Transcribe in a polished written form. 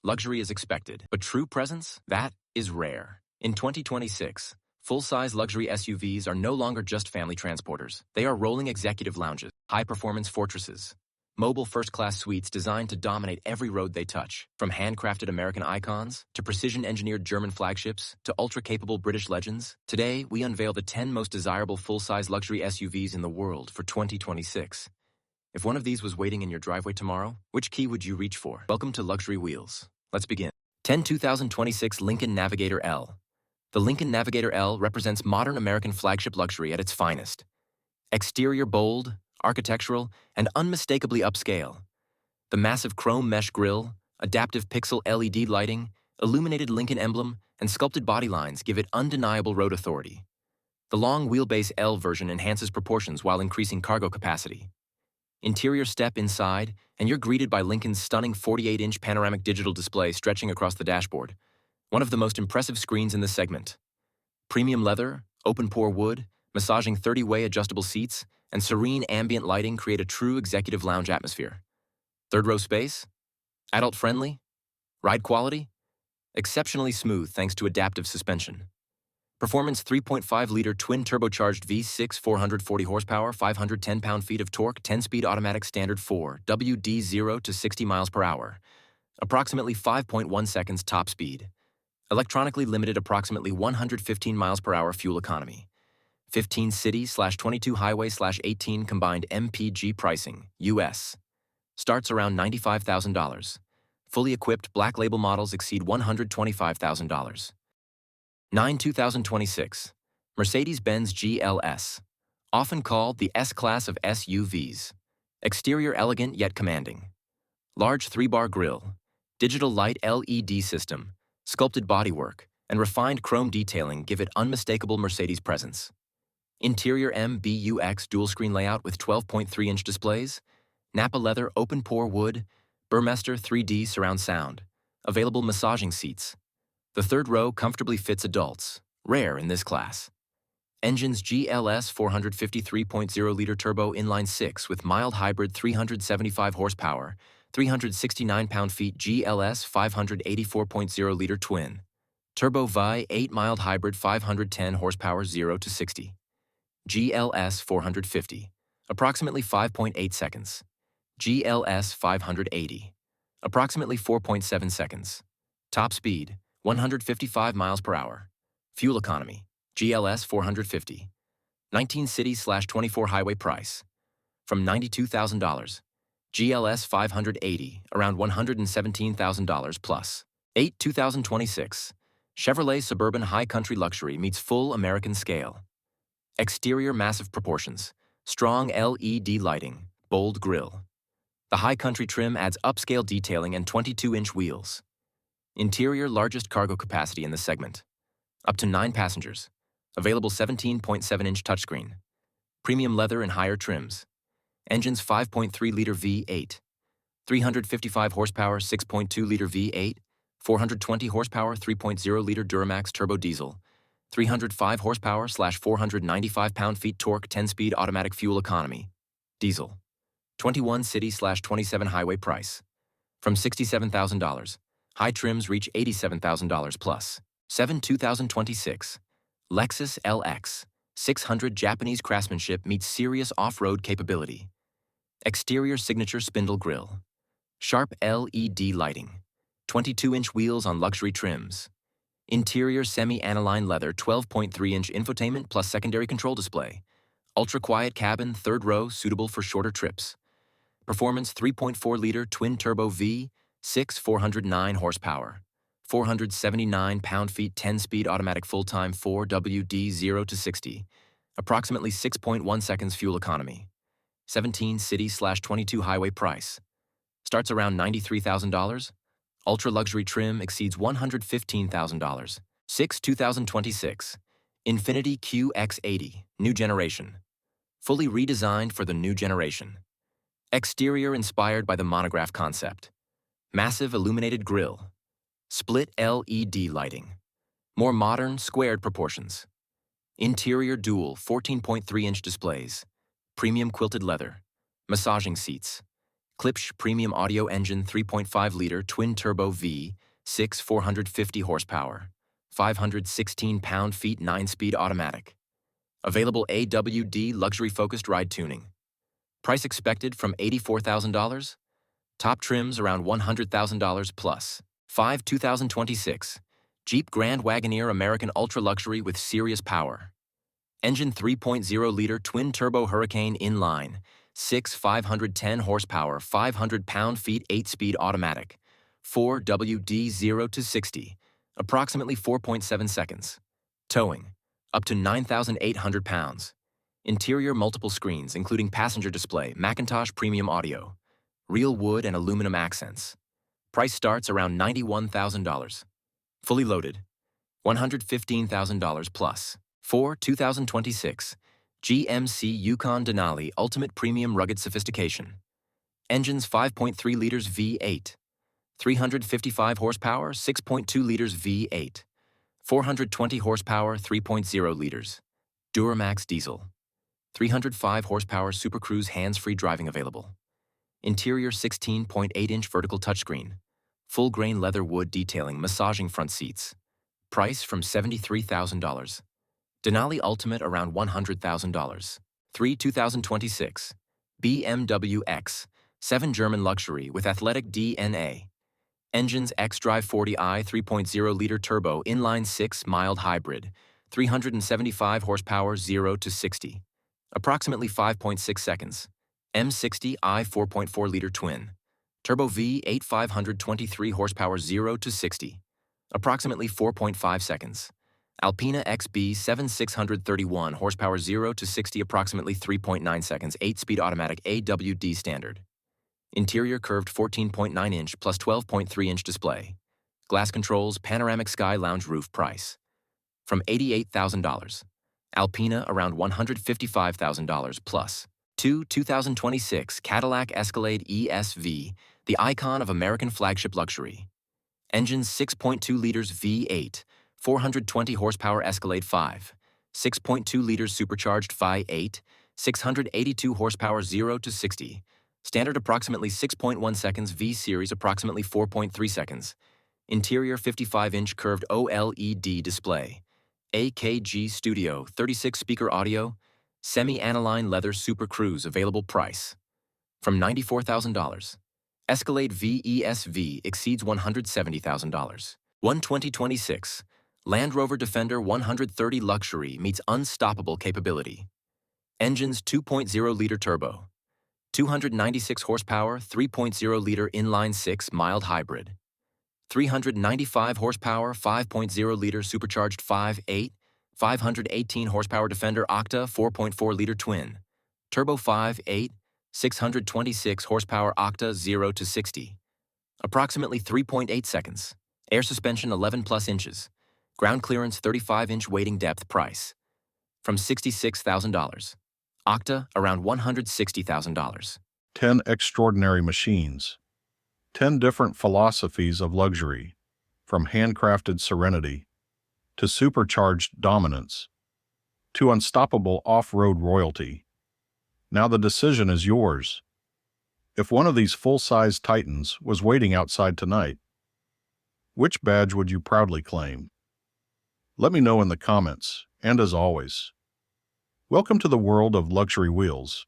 luxury is expected, but true presence? That is rare. In 2026, full-size luxury SUVs are no longer just family transporters. They are rolling executive lounges, high-performance fortresses, mobile first-class suites designed to dominate every road they touch. From handcrafted American icons, to precision-engineered German flagships, to ultra-capable British legends, today we unveil the 10 most desirable full-size luxury SUVs in the world for 2026. If one of these was waiting in your driveway tomorrow, which key would you reach for? Welcome to Luxury Wheels. Let's begin. 2026 Lincoln Navigator L. The Lincoln Navigator L represents modern American flagship luxury at its finest. Exterior bold, architectural, and unmistakably upscale. The massive chrome mesh grille, adaptive pixel LED lighting, illuminated Lincoln emblem, and sculpted body lines give it undeniable road authority. The long wheelbase L version enhances proportions while increasing cargo capacity. Interior step inside, and you're greeted by Lincoln's stunning 48-inch panoramic digital display stretching across the dashboard, one of the most impressive screens in the segment. Premium leather, open-pore wood, massaging 30-way adjustable seats, and serene ambient lighting create a true executive lounge atmosphere. Third-row space? Adult-friendly? Ride quality? Exceptionally smooth thanks to adaptive suspension. Performance 3.5-liter twin-turbocharged V6 440 horsepower, 510 pound-feet of torque, 10-speed automatic standard 4, WD 0 to 60 miles per hour. Approximately 5.1 seconds top speed. Electronically limited approximately 115 miles per hour fuel economy. 15 city/22 highway/18 combined MPG pricing, US. Starts around $95,000. Fully equipped black label models exceed $125,000. 2026 Mercedes-Benz GLS. Often called the S-Class of SUVs. Exterior elegant yet commanding. Large 3-bar grille, digital light LED system, sculpted bodywork, and refined chrome detailing give it unmistakable Mercedes presence. Interior MBUX dual-screen layout with 12.3-inch displays, Napa leather open-pore wood, Burmester 3D surround sound, available massaging seats. The third row comfortably fits adults, rare in this class. Engines GLS 453.0-liter turbo inline-6 with mild hybrid 375 horsepower, 369 pound-feet GLS 584.0-liter twin. Turbo VI 8 mild hybrid 510 horsepower 0 to 60. GLS 450, approximately 5.8 seconds. GLS 580, approximately 4.7 seconds. Top speed, 155 miles per hour. Fuel economy, GLS 450. 19 city/24 highway price, from $92,000. GLS 580, around $117,000 plus. 2026. Chevrolet Suburban High Country Luxury meets full American scale. Exterior massive proportions, strong LED lighting, bold grille. The High Country trim adds upscale detailing and 22-inch wheels. Interior largest cargo capacity in the segment. Up to 9 passengers. Available 17.7-inch touchscreen. Premium leather and higher trims. Engines 5.3-liter V8. 355 horsepower 6.2-liter V8. 420 horsepower 3.0-liter Duramax turbo diesel. 305 horsepower/495 pound-feet torque 10-speed automatic fuel economy. Diesel. 21 city/27 highway price, from $67,000. High trims reach $87,000 plus. 2026. Lexus LX600 Japanese craftsmanship meets serious off-road capability. Exterior signature spindle grille. Sharp LED lighting. 22-inch wheels on luxury trims. Interior semi-aniline leather 12.3-inch infotainment plus secondary control display. Ultra-quiet cabin, third row, suitable for shorter trips. Performance 3.4-liter twin-turbo V6 409 horsepower. 479 pound-feet 10-speed automatic full-time 4 WD 0 to 60. Approximately 6.1 seconds fuel economy. 17 city/22 highway price. Starts around $93,000. Ultra-luxury trim exceeds $115,000. 2026. Infiniti QX80, new generation. Fully redesigned for the new generation. Exterior inspired by the monograph concept. Massive illuminated grille. Split LED lighting. More modern, squared proportions. Interior dual 14.3-inch displays. Premium quilted leather. Massaging seats. Klipsch premium audio engine 3.5-liter twin-turbo V6 450 horsepower, 516 pound-feet 9-speed automatic. Available AWD luxury-focused ride tuning. Price expected from $84,000. Top trims around $100,000 plus. 2026 Jeep Grand Wagoneer American Ultra Luxury with serious power. Engine 3.0-liter twin-turbo Hurricane inline, 6 510 horsepower, 500 pound-feet 8-speed automatic. 4WD 0 to 60, approximately 4.7 seconds. Towing, up to 9,800 pounds. Interior multiple screens including passenger display, Macintosh premium audio. Real wood and aluminum accents. Price starts around $91,000. Fully loaded, $115,000 plus. 2026 GMC Yukon Denali Ultimate Premium Rugged Sophistication. Engines 5.3 liters V8, 355 horsepower, 6.2 liters V8, 420 horsepower, 3.0 liters. Duramax diesel. 305 horsepower Super Cruise hands-free driving available. Interior 16.8-inch vertical touchscreen. Full-grain leather wood detailing, massaging front seats. Price from $73,000. Denali Ultimate around $100,000. 2026 BMW X7 German Luxury with athletic DNA. Engines xDrive 40i 3.0-liter turbo inline 6 mild hybrid, 375 horsepower 0 to 60. Approximately 5.6 seconds. M60i 4.4-liter twin. Turbo V8 523 horsepower 0 to 60. Approximately 4.5 seconds. Alpina XB 7631 horsepower 0 to 60, approximately 3.9 seconds, 8-speed automatic AWD standard. Interior curved 14.9-inch plus 12.3-inch display. Glass controls, panoramic sky lounge roof. Price from $88,000. Alpina around $155,000 plus. 2026 Cadillac Escalade ESV, the icon of American flagship luxury. Engine 6.2 liters V8, 420 horsepower Escalade 5, 6.2 liters supercharged V8, 682 horsepower 0 to 60. Standard approximately 6.1 seconds, V-Series approximately 4.3 seconds. Interior 55-inch curved OLED display. AKG Studio 36-speaker audio. Semi-aniline leather Super Cruise available. Price from $94,000. Escalade VESV exceeds $170,000. 2026 Land Rover Defender 130 Luxury meets unstoppable capability. Engines 2.0-liter turbo, 296 horsepower, 3.0-liter inline 6 mild hybrid, 395 horsepower, 5.0-liter supercharged 5.8, 518 horsepower Defender Octa 4.4-liter twin, turbo 5.8, 626 horsepower Octa 0 to 60. Approximately 3.8 seconds. Air suspension 11 plus inches. Ground clearance 35-inch weighting depth. Price from $66,000. Octa around $160,000. 10 extraordinary machines. 10 different philosophies of luxury, from handcrafted serenity to supercharged dominance to unstoppable off-road royalty. Now the decision is yours. If one of these full-size titans was waiting outside tonight, which badge would you proudly claim? Let me know in the comments, and as always, welcome to the world of luxury wheels.